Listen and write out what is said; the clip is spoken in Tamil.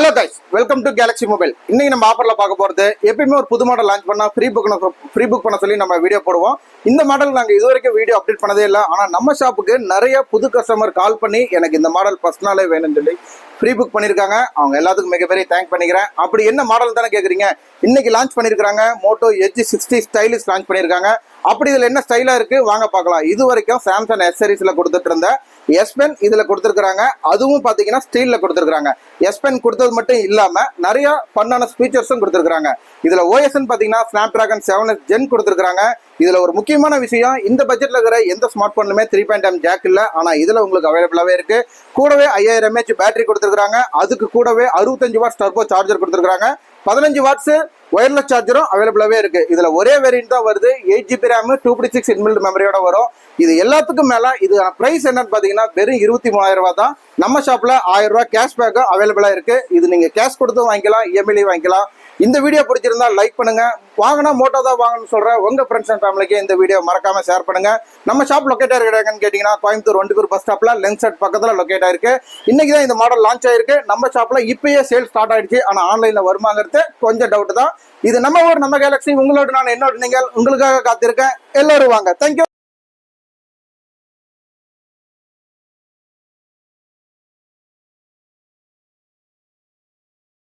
Hello guys, welcome to Galaxy mobile. இன்னைக்கு நம்ம ஆஃபர்ல பார்க்க போறது, எப்பயுமே ஒரு புது மாடல் லான்ச் பண்ணா ஃப்ரீ புக் பண்ண சொல்லி நம்ம வீடியோ போடுவோம். இந்த மாடல் நாங்கள் இது வரைக்கும் வீடியோ அப்டேட் பண்ணதே இல்லை. ஆனால் நம்ம ஷாப்புக்கு நிறைய புது கஸ்டமர் கால் பண்ணி எனக்கு இந்த மாடல் ஃபர்ஸ்ட் நாளே வேணும்னு சொல்லி ஃப்ரீ புக் பண்ணியிருக்காங்க. அவங்க எல்லாத்துக்கும் மிகப்பெரிய தேங்க் பண்ணிக்கிறேன். அப்படி என்ன மாடல் தானே கேட்குறீங்க? இன்னைக்கு லான்ச் பண்ணியிருக்காங்க மோட்டோ எட்ஜ் 60 ஸ்டைலிஷ் லான்ச் பண்ணியிருக்காங்க. அப்படி இதில் என்ன ஸ்டைலாக இருக்குது வாங்க பார்க்கலாம். இது வரைக்கும் சாம்சங் எஸ் சீரிஸில் கொடுத்துட்டு இருந்த எஸ் பென் இதில் கொடுத்துருக்காங்க. அதுவும் பார்த்தீங்கன்னா ஸ்டீலில் கொடுத்துருக்காங்க. எஸ் பென் கொடுத்தது மட்டும் இல்லாமல் நிறைய ஃபன்னான ஃபீச்சர்ஸும் கொடுத்துருக்காங்க. இதில் ஓஎஸ்ன்னு பார்த்தீங்கன்னா ஸ்னாப் டிராகன் 7S Gen கொடுத்துருக்காங்க. இதில் ஒரு முக்கியமான விஷயம், இந்த பட்ஜெட்டில் இருக்கிற எந்த ஸ்மார்ட் ஃபோன்லுமே 3.5 ஜாக் இல்லை. ஆனால் இதில் உங்களுக்கு அவைலபிளாகவே இருக்குது. கூடவே 5000 mAh பேட்டரி கொடுத்துருக்காங்க. அதுக்கு கூடவே 65 வாட்ஸ் டர்போ சார்ஜர் கொடுத்துருக்காங்க. 15 வாட்ஸ் ஒயர்லெஸ் சார்ஜரும் அவைலபிளாகவே இருக்குது. இதில் ஒரே வேரியன்ட் தான் வருது. 8GB RAM 256 இன்பில்ட் மெமரியோட வரும். இது எல்லாத்துக்கும் மேலே இதுக்கான ப்ரைஸ் என்னன்னு பார்த்தீங்கன்னா வெறும் 23,000 ரூபா தான். நம்ம ஷாப்பில் 1000 ரூபா கேஷ்பேக்கும் அவைலபிளாக இருக்குது. இது நீங்கள் கேஷ் கொடுத்தும் வாங்கிக்கலாம், இஎம்ஐலையும் வாங்கிக்கலாம். இந்த வீடியோ பிடிச்சிருந்தா லைக் பண்ணுங்க. வாங்கினா மோட்டோ தான் வாங்கணும்னு சொல்ற உங்க ஃப்ரெண்ட்ஸ் அண்ட் ஃபேமிலிக்கு இந்த வீடியோ மறக்காம ஷேர் பண்ணுங்க. நம்ம ஷாப் லொக்கேட் ஆயிருக்காங்கன்னு கேட்டீங்கன்னா கோயம்புத்தூர் வண்டிபூர் பஸ் ஸ்டாப்ல லென்ஸ் செட் பக்கத்துல லொக்கேட் ஆயிருக்கு. இன்னைக்கு தான் இந்த மாடல் லான்ச் ஆயிருக்கு. நம்ம ஷாப்ல இப்பயே சேல் ஸ்டார்ட் ஆயிடுச்சு. ஆனா ஆன்லைன்ல வருமாங்கிறது கொஞ்சம் டவுட் தான். இது நம்ம ஊர், நம்ம கேலக்ஸி. உங்களோட நான் என்னோட நீங்கள், உங்களுக்காக காத்திருக்கேன். எல்லாரும் வாங்க. தேங்க்யூ.